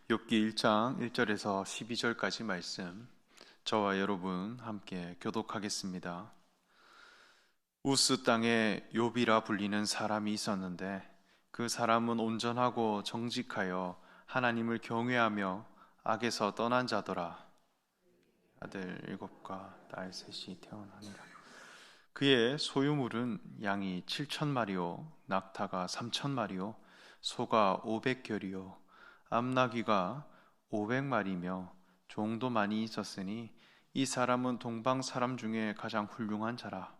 욥기 1장 1절에서 12절까지 말씀, 저와 여러분 함께 교독하겠습니다. 우스 땅에 욥이라 불리는 사람이 있었는데 그 사람은 온전하고 정직하여 하나님을 경외하며 악에서 떠난 자더라. 아들 7과 딸 3이 태어나니라. 그의 소유물은 양이 7,000마리요 낙타가 3,000마리요 소가 500결이요 암나귀가 500마리며 종도 많이 있었으니 이 사람은 동방 사람 중에 가장 훌륭한 자라.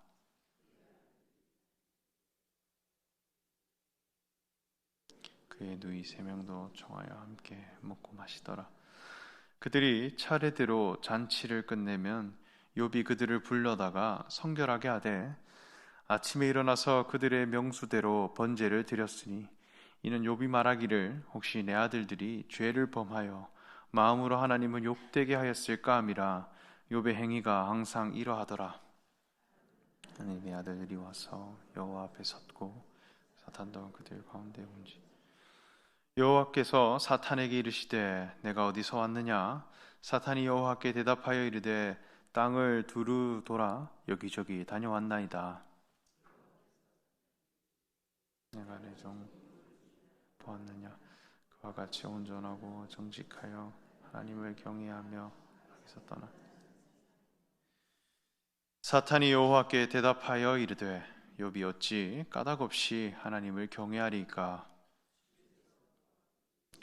그의 누이 3명도 청하여 함께 먹고 마시더라. 그들이 차례대로 잔치를 끝내면 욥이 그들을 불러다가 성결하게 하되 아침에 일어나서 그들의 명수대로 번제를 드렸으니 이는 욥이 말하기를 혹시 내 아들들이 죄를 범하여 마음으로 하나님을 욕되게 하였을까 함이라. 욥의 행위가 항상 이러하더라. 하나님의 아들들이 와서 여호와 앞에 섰고 사탄도 그들 가운데 온지 여호와께서 사탄에게 이르시되 내가 어디서 왔느냐? 사탄이 여호와께 대답하여 이르되 땅을 두루 돌아 여기저기 다녀왔나이다. 내가 내 종 보았느냐? 그와 같이 온전하고 정직하여 하나님을 경외하며 여기서 떠나. 사탄이 여호와께 대답하여 이르되 욥이 어찌 까닭 없이 하나님을 경외하리까?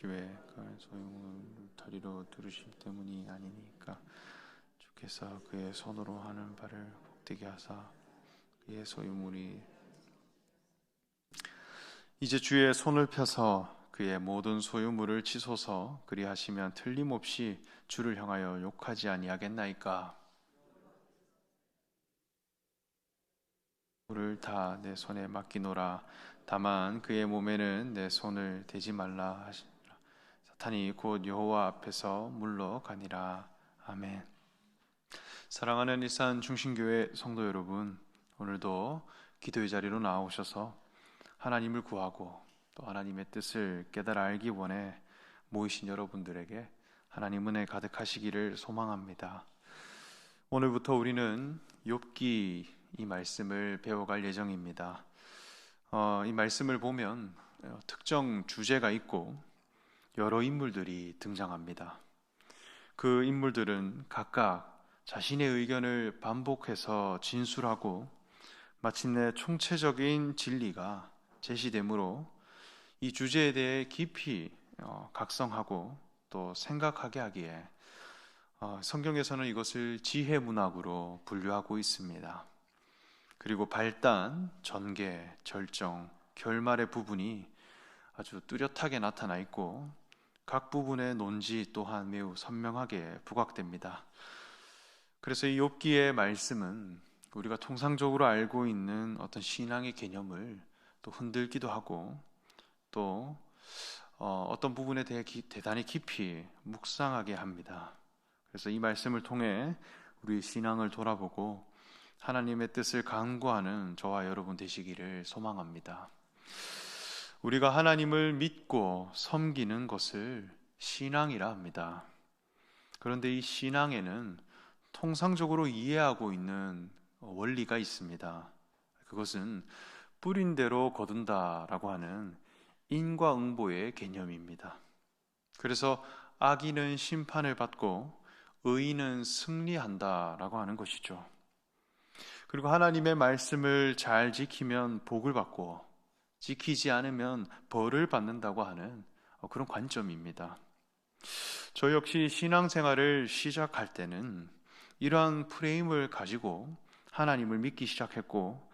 왜 그 소유물을 다리로 두르심 때문이 아니니까 주께서 그의 손으로 하는 바를 복되게 하사 그의 소유물이 이제 주의 손을 펴서 그의 모든 소유물을 치소서. 그리하시면 틀림없이 주를 향하여 욕하지 아니하겠나이까? 물을 다 내 손에 맡기노라. 다만 그의 몸에는 내 손을 대지 말라 하시니라. 사탄이 곧 여호와 앞에서 물러가니라. 아멘. 사랑하는 일산 중심교회 성도 여러분, 오늘도 기도의 자리로 나오셔서 하나님을 구하고 또 하나님의 뜻을 깨달아 알기 원해 모이신 여러분들에게 하나님 은혜 가득하시기를 소망합니다. 오늘부터 우리는 욥기 이 말씀을 배워갈 예정입니다. 이 말씀을 보면 특정 주제가 있고 여러 인물들이 등장합니다. 그 인물들은 각각 자신의 의견을 반복해서 진술하고 마침내 총체적인 진리가 제시되므로 이 주제에 대해 깊이 각성하고 또 생각하게 하기에 성경에서는 이것을 지혜 문학으로 분류하고 있습니다. 그리고 발단, 전개, 절정, 결말의 부분이 아주 뚜렷하게 나타나 있고 각 부분의 논지 또한 매우 선명하게 부각됩니다. 그래서 이 욥기의 말씀은 우리가 통상적으로 알고 있는 어떤 신앙의 개념을 또 흔들기도 하고 또 어떤 부분에 대해 대단히 깊이 묵상하게 합니다. 그래서 이 말씀을 통해 우리 신앙을 돌아보고 하나님의 뜻을 간구하는 저와 여러분 되시기를 소망합니다. 우리가 하나님을 믿고 섬기는 것을 신앙이라 합니다. 그런데 이 신앙에는 통상적으로 이해하고 있는 원리가 있습니다. 그것은 뿌린 대로 거둔다라고 하는 인과응보의 개념입니다. 그래서 악인은 심판을 받고 의인은 승리한다라고 하는 것이죠. 그리고 하나님의 말씀을 잘 지키면 복을 받고 지키지 않으면 벌을 받는다고 하는 그런 관점입니다. 저 역시 신앙생활을 시작할 때는 이러한 프레임을 가지고 하나님을 믿기 시작했고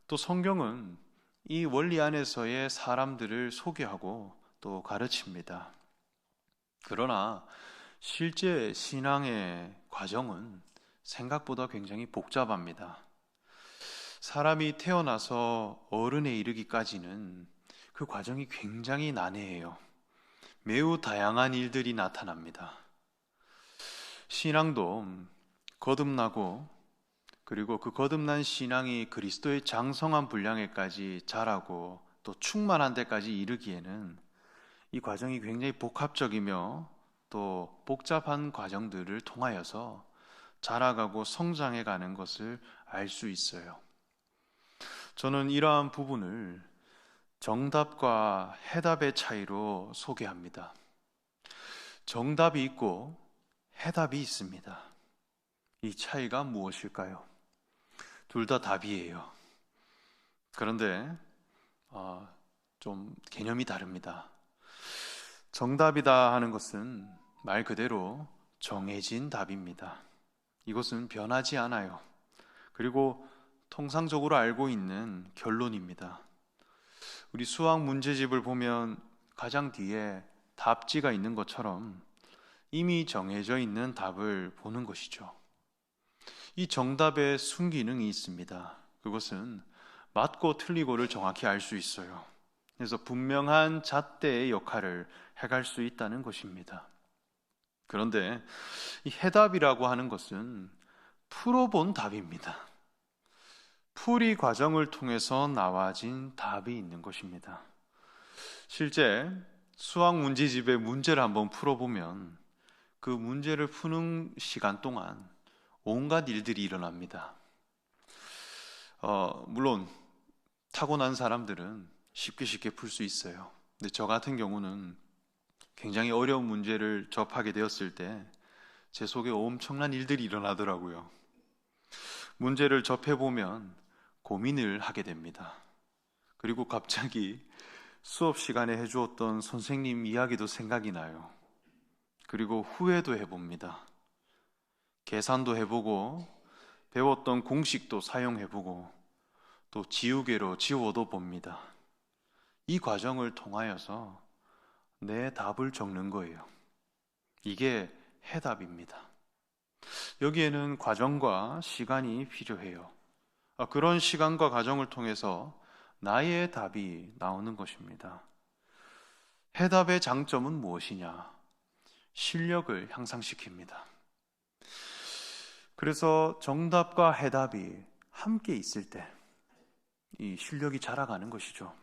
또 성경은 이 원리 안에서의 사람들을 소개하고 또 가르칩니다. 그러나 실제 신앙의 과정은 생각보다 굉장히 복잡합니다. 사람이 태어나서 어른에 이르기까지는 그 과정이 굉장히 난해해요. 매우 다양한 일들이 나타납니다. 신앙도 거듭나고 그리고 그 거듭난 신앙이 그리스도의 장성한 분량에까지 자라고 또 충만한 데까지 이르기에는 이 과정이 굉장히 복합적이며 또 복잡한 과정들을 통하여서 자라가고 성장해 가는 것을 알 수 있어요. 저는 이러한 부분을 정답과 해답의 차이로 소개합니다. 정답이 있고 해답이 있습니다. 이 차이가 무엇일까요? 둘 다 답이에요. 그런데 좀 개념이 다릅니다. 정답이다 하는 것은 말 그대로 정해진 답입니다. 이것은 변하지 않아요. 그리고 통상적으로 알고 있는 결론입니다. 우리 수학 문제집을 보면 가장 뒤에 답지가 있는 것처럼 이미 정해져 있는 답을 보는 것이죠. 이 정답에 순기능이 있습니다. 그것은 맞고 틀리고를 정확히 알 수 있어요. 그래서 분명한 잣대의 역할을 해갈 수 있다는 것입니다. 그런데 이 해답이라고 하는 것은 풀어본 답입니다. 풀이 과정을 통해서 나와진 답이 있는 것입니다. 실제 수학 문제집의 문제를 한번 풀어보면 그 문제를 푸는 시간 동안 온갖 일들이 일어납니다. 물론 타고난 사람들은 쉽게 풀 수 있어요. 근데 저 같은 경우는 굉장히 어려운 문제를 접하게 되었을 때 제 속에 엄청난 일들이 일어나더라고요. 문제를 접해보면 고민을 하게 됩니다. 그리고 갑자기 수업 시간에 해주었던 선생님 이야기도 생각이 나요. 그리고 후회도 해봅니다. 계산도 해보고 배웠던 공식도 사용해보고 또 지우개로 지워도 봅니다. 이 과정을 통하여서 내 답을 적는 거예요. 이게 해답입니다. 여기에는 과정과 시간이 필요해요. 그런 시간과 과정을 통해서 나의 답이 나오는 것입니다. 해답의 장점은 무엇이냐? 실력을 향상시킵니다. 그래서 정답과 해답이 함께 있을 때 이 실력이 자라가는 것이죠.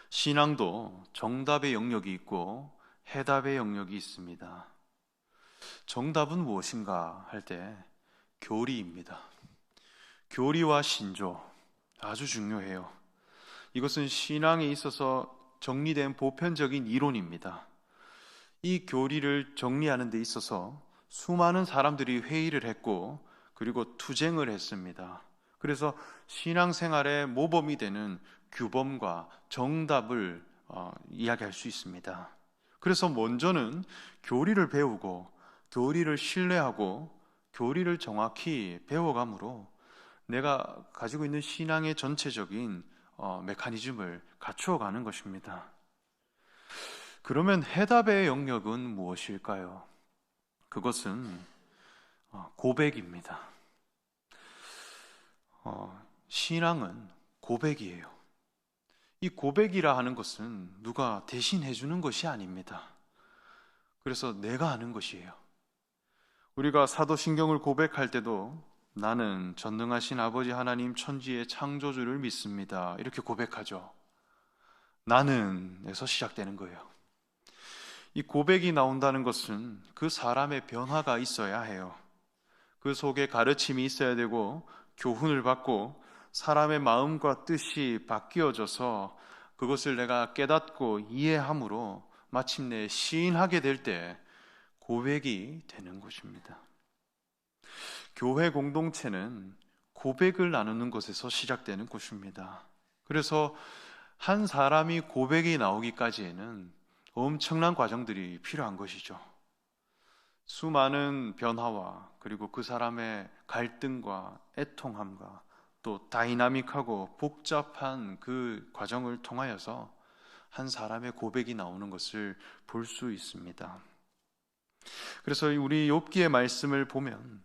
신앙도 정답의 영역이 있고 해답의 영역이 있습니다. 정답은 무엇인가 할 때 교리입니다. 교리와 신조 아주 중요해요. 이것은 신앙에 있어서 정리된 보편적인 이론입니다. 이 교리를 정리하는 데 있어서 수많은 사람들이 회의를 했고 그리고 투쟁을 했습니다. 그래서 신앙생활의 모범이 되는 규범과 정답을 이야기할 수 있습니다. 그래서 먼저는 교리를 배우고 교리를 신뢰하고 교리를 정확히 배워감으로 내가 가지고 있는 신앙의 전체적인 메커니즘을 갖추어가는 것입니다. 그러면 해답의 영역은 무엇일까요? 그것은 고백입니다. 신앙은 고백이에요. 이 고백이라 하는 것은 누가 대신 해주는 것이 아닙니다. 그래서 내가 하는 것이에요. 우리가 사도신경을 고백할 때도 나는 전능하신 아버지 하나님 천지의 창조주를 믿습니다. 이렇게 고백하죠. 나는에서 시작되는 거예요. 이 고백이 나온다는 것은 그 사람의 변화가 있어야 해요. 그 속에 가르침이 있어야 되고 교훈을 받고 사람의 마음과 뜻이 바뀌어져서 그것을 내가 깨닫고 이해함으로 마침내 시인하게 될 때 고백이 되는 것입니다. 교회 공동체는 고백을 나누는 것에서 시작되는 곳입니다. 그래서 한 사람이 고백이 나오기까지에는 엄청난 과정들이 필요한 것이죠. 수많은 변화와 그리고 그 사람의 갈등과 애통함과 또 다이나믹하고 복잡한 그 과정을 통하여서 한 사람의 고백이 나오는 것을 볼 수 있습니다. 그래서 우리 욥기의 말씀을 보면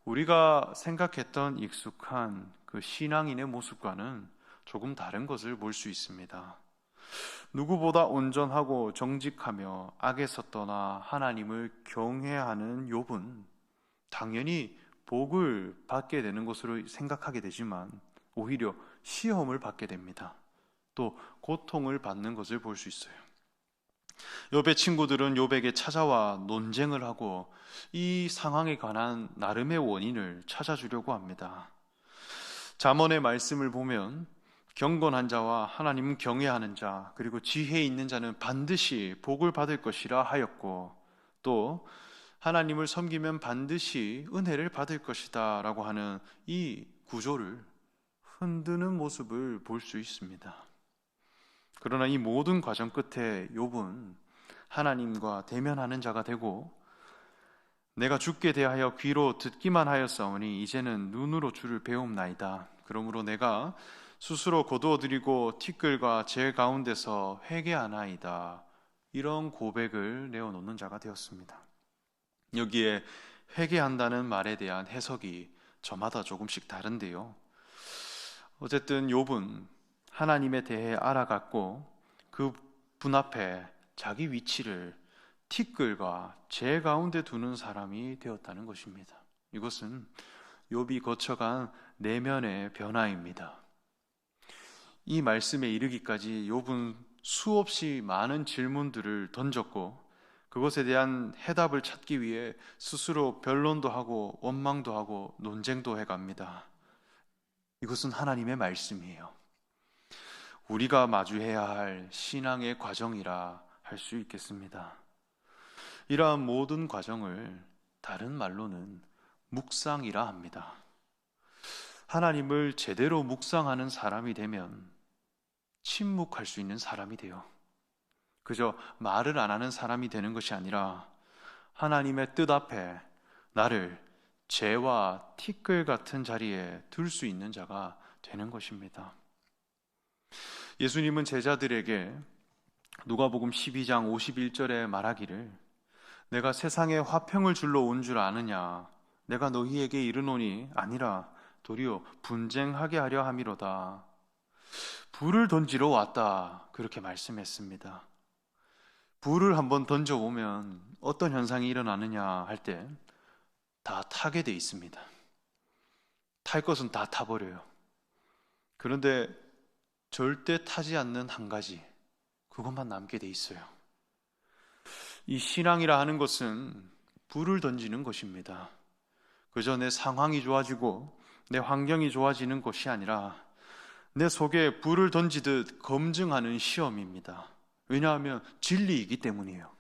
우리가 생각했던 익숙한 그 신앙인의 모습과는 조금 다른 것을 볼 수 있습니다. 누구보다 온전하고 정직하며 악에서 떠나 하나님을 경외하는 욥은 당연히 복을 받게 되는 것으로 생각하게 되지만 오히려 시험을 받게 됩니다. 또 고통을 받는 것을 볼 수 있어요. 욥의 친구들은 욥에게 찾아와 논쟁을 하고 이 상황에 관한 나름의 원인을 찾아주려고 합니다. 잠언의 말씀을 보면 경건한 자와 하나님 경외하는 자, 그리고 지혜 있는 자는 반드시 복을 받을 것이라 하였고, 또 하나님을 섬기면 반드시 은혜를 받을 것이다 라고 하는 이 구조를 흔드는 모습을 볼 수 있습니다. 그러나 이 모든 과정 끝에 욥은 하나님과 대면하는 자가 되고, 내가 주께 대하여 귀로 듣기만 하였사오니 이제는 눈으로 주를 배움나이다. 그러므로 내가 스스로 거두어드리고 티끌과 제 가운데서 회개하나이다. 이런 고백을 내어놓는 자가 되었습니다. 여기에 회개한다는 말에 대한 해석이 저마다 조금씩 다른데요. 어쨌든 욥은 하나님에 대해 알아갔고 그 분 앞에 자기 위치를 티끌과 재 가운데 두는 사람이 되었다는 것입니다. 이것은 욥이 거쳐간 내면의 변화입니다. 이 말씀에 이르기까지 욥은 수없이 많은 질문들을 던졌고 그것에 대한 해답을 찾기 위해 스스로 변론도 하고 원망도 하고 논쟁도 해갑니다. 이것은 하나님의 말씀이에요. 우리가 마주해야 할 신앙의 과정이라 할 수 있겠습니다. 이러한 모든 과정을 다른 말로는 묵상이라 합니다. 하나님을 제대로 묵상하는 사람이 되면 침묵할 수 있는 사람이 돼요. 그저 말을 안 하는 사람이 되는 것이 아니라 하나님의 뜻 앞에 나를 재와 티끌 같은 자리에 둘 수 있는 자가 되는 것입니다. 예수님은 제자들에게 누가복음 12장 51절에 말하기를 내가 세상에 화평을 줄러 온 줄 아느냐 내가 너희에게 이르노니 아니라 도리어 분쟁하게 하려 함이로다. 불을 던지러 왔다 그렇게 말씀했습니다. 불을 한번 던져보면 어떤 현상이 일어나느냐 할 때 다 타게 돼 있습니다. 탈 것은 다 타버려요. 그런데 절대 타지 않는 한 가지, 그것만 남게 돼 있어요. 이 신앙이라 하는 것은 불을 던지는 것입니다. 그저 내 상황이 좋아지고 내 환경이 좋아지는 것이 아니라 내 속에 불을 던지듯 검증하는 시험입니다. 왜냐하면 진리이기 때문이에요.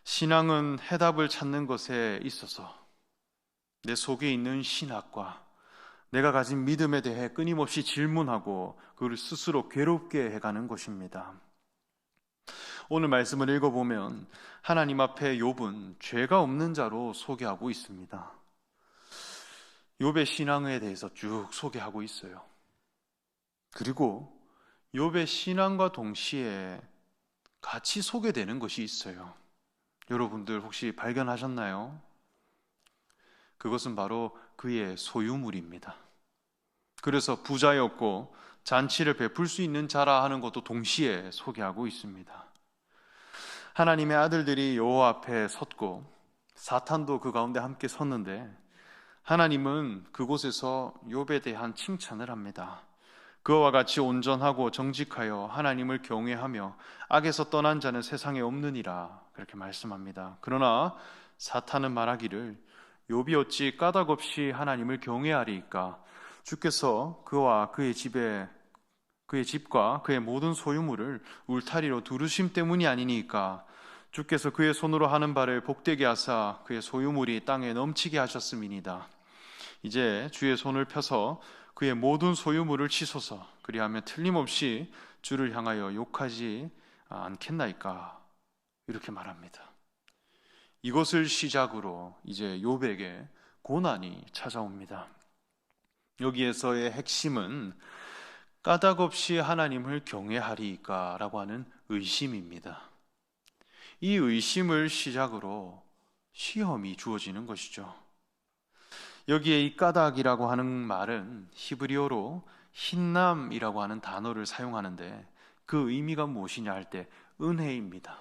신앙은 해답을 찾는 것에 있어서 내 속에 있는 신학과 내가 가진 믿음에 대해 끊임없이 질문하고 그를 스스로 괴롭게 해가는 것입니다. 오늘 말씀을 읽어보면 하나님 앞에 욥은 죄가 없는 자로 소개하고 있습니다. 욥의 신앙에 대해서 쭉 소개하고 있어요. 그리고 욥의 신앙과 동시에 같이 소개되는 것이 있어요. 여러분들 혹시 발견하셨나요? 그것은 바로 그의 소유물입니다. 그래서 부자였고 잔치를 베풀 수 있는 자라 하는 것도 동시에 소개하고 있습니다. 하나님의 아들들이 여호와 앞에 섰고 사탄도 그 가운데 함께 섰는데 하나님은 그곳에서 욥에 대한 칭찬을 합니다. 그와 같이 온전하고 정직하여 하나님을 경외하며 악에서 떠난 자는 세상에 없느니라 그렇게 말씀합니다. 그러나 사탄은 말하기를 욥이 어찌 까닭 없이 하나님을 경외하리이까? 주께서 그와 그의 집과 그의 모든 소유물을 울타리로 두르심 때문이 아니니까? 주께서 그의 손으로 하는 바를 복되게 하사 그의 소유물이 땅에 넘치게 하셨음이니이다. 이제 주의 손을 펴서 그의 모든 소유물을 치소서. 그리하면 틀림없이 주를 향하여 욕하지 않겠나이까? 이렇게 말합니다. 이것을 시작으로 이제 욥에게 고난이 찾아옵니다. 여기에서의 핵심은 까닭 없이 하나님을 경외하리이까 라고 하는 의심입니다. 이 의심을 시작으로 시험이 주어지는 것이죠. 여기에 이 까닭이라고 하는 말은 히브리어로 흰남이라고 하는 단어를 사용하는데 그 의미가 무엇이냐 할 때 은혜입니다.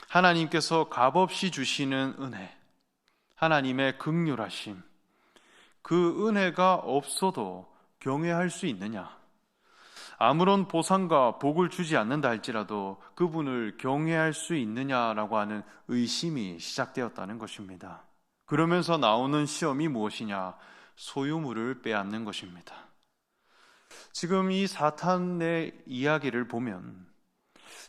하나님께서 값없이 주시는 은혜, 하나님의 긍휼하심, 그 은혜가 없어도 경외할 수 있느냐? 아무런 보상과 복을 주지 않는다 할지라도 그분을 경외할 수 있느냐라고 하는 의심이 시작되었다는 것입니다. 그러면서 나오는 시험이 무엇이냐? 소유물을 빼앗는 것입니다. 지금 이 사탄의 이야기를 보면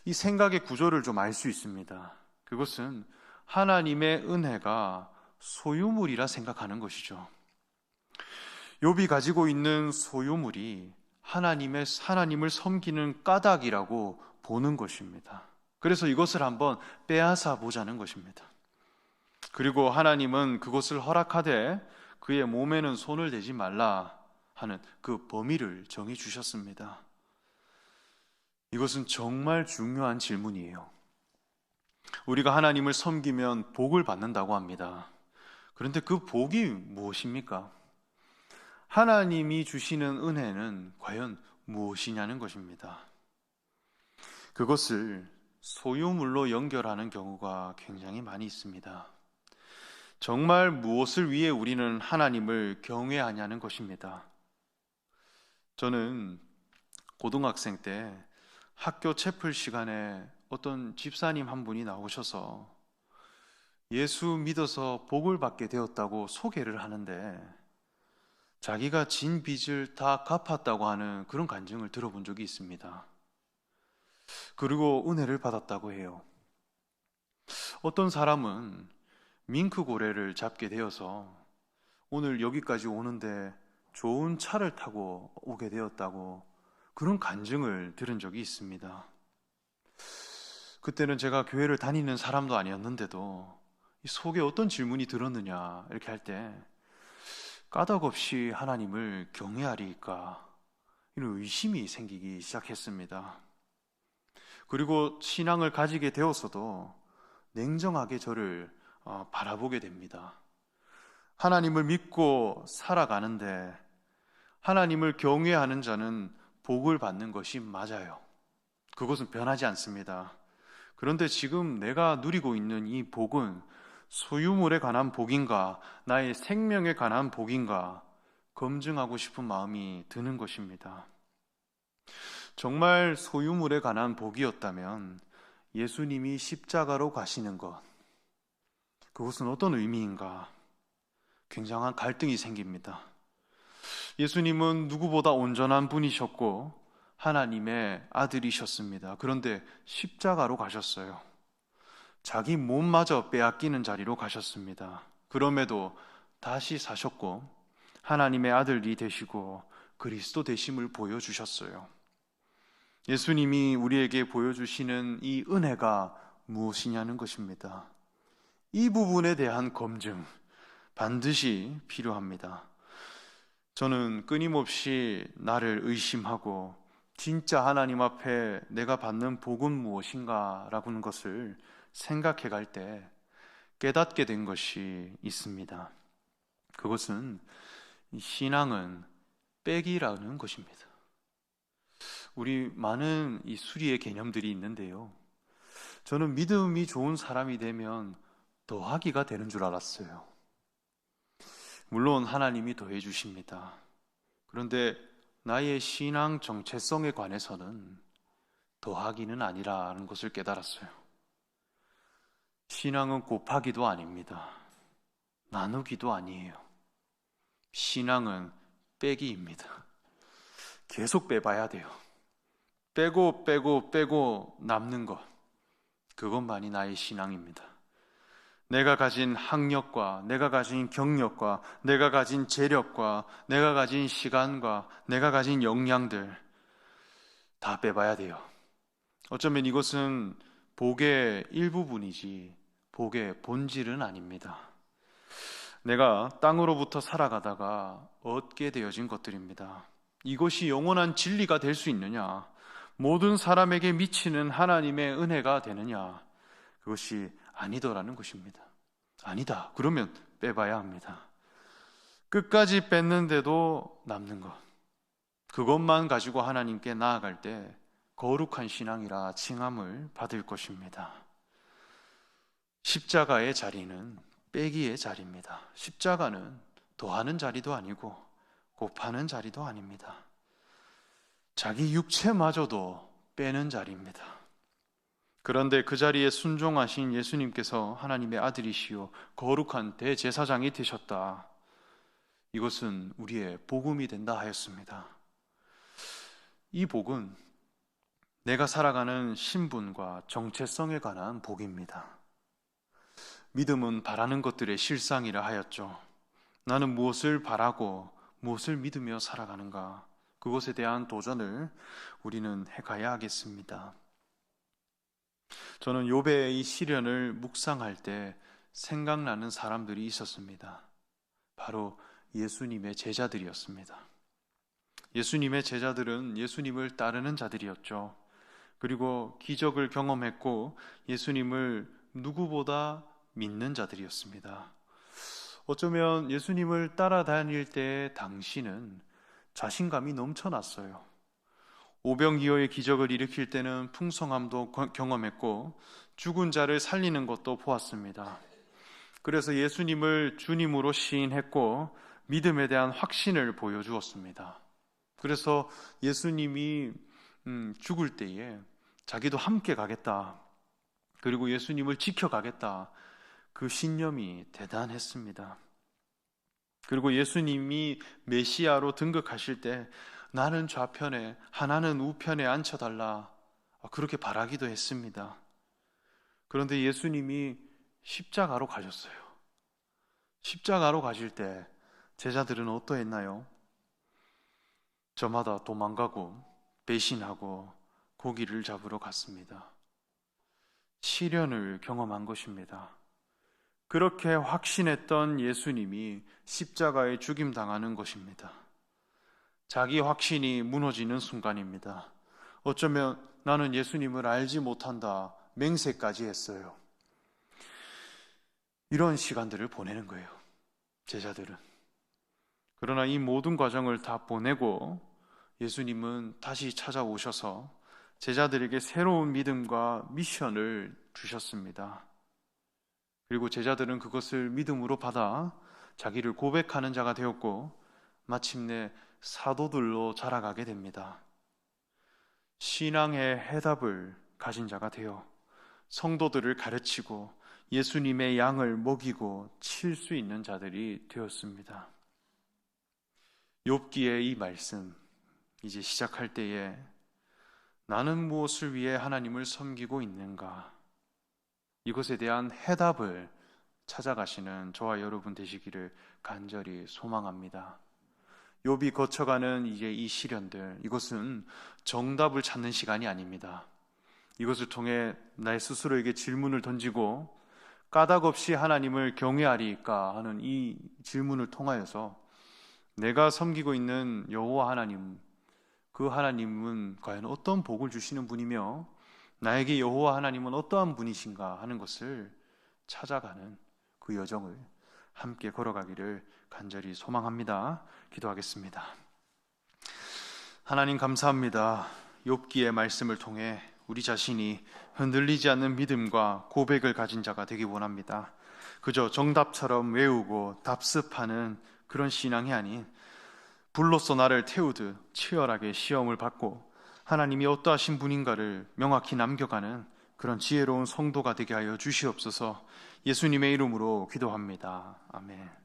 이 생각의 구조를 좀 알 수 있습니다. 그것은 하나님의 은혜가 소유물이라 생각하는 것이죠. 욥이 가지고 있는 소유물이 하나님을 섬기는 까닭이라고 보는 것입니다. 그래서 이것을 한번 빼앗아 보자는 것입니다. 그리고 하나님은 그것을 허락하되 그의 몸에는 손을 대지 말라 하는 그 범위를 정해 주셨습니다. 이것은 정말 중요한 질문이에요. 우리가 하나님을 섬기면 복을 받는다고 합니다. 그런데 그 복이 무엇입니까? 하나님이 주시는 은혜는 과연 무엇이냐는 것입니다. 그것을 소유물로 연결하는 경우가 굉장히 많이 있습니다. 정말 무엇을 위해 우리는 하나님을 경외하냐는 것입니다. 저는 고등학생 때 학교 채플 시간에 어떤 집사님 한 분이 나오셔서 예수 믿어서 복을 받게 되었다고 소개를 하는데 자기가 진 빚을 다 갚았다고 하는 그런 간증을 들어본 적이 있습니다. 그리고 은혜를 받았다고 해요. 어떤 사람은 밍크 고래를 잡게 되어서 오늘 여기까지 오는데 좋은 차를 타고 오게 되었다고 그런 간증을 들은 적이 있습니다. 그때는 제가 교회를 다니는 사람도 아니었는데도 이 속에 어떤 질문이 들었느냐 이렇게 할 때 까닭없이 하나님을 경외하리까 이런 의심이 생기기 시작했습니다. 그리고 신앙을 가지게 되었어도 냉정하게 저를 바라보게 됩니다. 하나님을 믿고 살아가는데 하나님을 경외하는 자는 복을 받는 것이 맞아요. 그것은 변하지 않습니다. 그런데 지금 내가 누리고 있는 이 복은 소유물에 관한 복인가, 나의 생명에 관한 복인가 검증하고 싶은 마음이 드는 것입니다. 정말 소유물에 관한 복이었다면 예수님이 십자가로 가시는 것, 그것은 어떤 의미인가? 굉장한 갈등이 생깁니다. 예수님은 누구보다 온전한 분이셨고 하나님의 아들이셨습니다. 그런데 십자가로 가셨어요. 자기 몸마저 빼앗기는 자리로 가셨습니다. 그럼에도 다시 사셨고 하나님의 아들이 되시고 그리스도 되심을 보여주셨어요. 예수님이 우리에게 보여주시는 이 은혜가 무엇이냐는 것입니다. 이 부분에 대한 검증 반드시 필요합니다. 저는 끊임없이 나를 의심하고 진짜 하나님 앞에 내가 받는 복은 무엇인가 라는 것을 생각해 갈 때 깨닫게 된 것이 있습니다. 그것은 신앙은 빼기라는 것입니다. 우리 많은 이 수리의 개념들이 있는데요. 저는 믿음이 좋은 사람이 되면 더하기가 되는 줄 알았어요. 물론 하나님이 더해 주십니다. 그런데 나의 신앙 정체성에 관해서는 더하기는 아니라는 것을 깨달았어요. 신앙은 곱하기도 아닙니다. 나누기도 아니에요. 신앙은 빼기입니다. 계속 빼봐야 돼요. 빼고 남는 것, 그것만이 나의 신앙입니다. 내가 가진 학력과 내가 가진 경력과 내가 가진 재력과 내가 가진 시간과 내가 가진 역량들 다 빼봐야 돼요. 어쩌면 이것은 복의 일부분이지 복의 본질은 아닙니다. 내가 땅으로부터 살아가다가 얻게 되어진 것들입니다. 이것이 영원한 진리가 될 수 있느냐? 모든 사람에게 미치는 하나님의 은혜가 되느냐? 그것이 아니더라는 것입니다. 아니다. 그러면 빼봐야 합니다. 끝까지 뺐는데도 남는 것. 그것만 가지고 하나님께 나아갈 때 거룩한 신앙이라 칭함을 받을 것입니다. 십자가의 자리는 빼기의 자리입니다. 십자가는 더하는 자리도 아니고 곱하는 자리도 아닙니다. 자기 육체마저도 빼는 자리입니다. 그런데 그 자리에 순종하신 예수님께서 하나님의 아들이시요 거룩한 대제사장이 되셨다. 이것은 우리의 복음이 된다 하였습니다. 이 복은 내가 살아가는 신분과 정체성에 관한 복입니다. 믿음은 바라는 것들의 실상이라 하였죠. 나는 무엇을 바라고 무엇을 믿으며 살아가는가? 그것에 대한 도전을 우리는 해가야 하겠습니다. 저는 욥의 이 시련을 묵상할 때 생각나는 사람들이 있었습니다. 바로 예수님의 제자들이었습니다. 예수님의 제자들은 예수님을 따르는 자들이었죠. 그리고 기적을 경험했고 예수님을 누구보다 믿는 자들이었습니다. 어쩌면 예수님을 따라다닐 때 당시는 자신감이 넘쳐났어요. 오병이어의 기적을 일으킬 때는 풍성함도 경험했고 죽은 자를 살리는 것도 보았습니다. 그래서 예수님을 주님으로 시인했고 믿음에 대한 확신을 보여주었습니다. 그래서 예수님이 죽을 때에 자기도 함께 가겠다. 그리고 예수님을 지켜가겠다. 그 신념이 대단했습니다. 그리고 예수님이 메시아로 등극하실 때 나는 좌편에 하나는 우편에 앉혀달라 그렇게 바라기도 했습니다. 그런데 예수님이 십자가로 가셨어요. 십자가로 가실 때 제자들은 어떠했나요? 저마다 도망가고 배신하고 고기를 잡으러 갔습니다. 시련을 경험한 것입니다. 그렇게 확신했던 예수님이 십자가에 죽임당하는 것입니다. 자기 확신이 무너지는 순간입니다. 어쩌면 나는 예수님을 알지 못한다 맹세까지 했어요. 이런 시간들을 보내는 거예요, 제자들은. 그러나 이 모든 과정을 다 보내고 예수님은 다시 찾아오셔서 제자들에게 새로운 믿음과 미션을 주셨습니다. 그리고 제자들은 그것을 믿음으로 받아 자기를 고백하는 자가 되었고 마침내 사도들로 자라가게 됩니다. 신앙의 해답을 가진 자가 되어 성도들을 가르치고 예수님의 양을 먹이고 칠 수 있는 자들이 되었습니다. 욥기의 이 말씀 이제 시작할 때에 나는 무엇을 위해 하나님을 섬기고 있는가? 이것에 대한 해답을 찾아가시는 저와 여러분 되시기를 간절히 소망합니다. 욥이 거쳐가는 이제 이 시련들, 이것은 정답을 찾는 시간이 아닙니다. 이것을 통해 나의 스스로에게 질문을 던지고 까닭없이 하나님을 경외하리까 하는 이 질문을 통하여서 내가 섬기고 있는 여호와 하나님, 그 하나님은 과연 어떤 복을 주시는 분이며 나에게 여호와 하나님은 어떠한 분이신가 하는 것을 찾아가는 그 여정을 함께 걸어가기를 간절히 소망합니다. 기도하겠습니다. 하나님 감사합니다. 욥기의 말씀을 통해 우리 자신이 흔들리지 않는 믿음과 고백을 가진 자가 되기 원합니다. 그저 정답처럼 외우고 답습하는 그런 신앙이 아닌 불로써 나를 태우듯 치열하게 시험을 받고 하나님이 어떠하신 분인가를 명확히 남겨가는 그런 지혜로운 성도가 되게 하여 주시옵소서. 예수님의 이름으로 기도합니다. 아멘.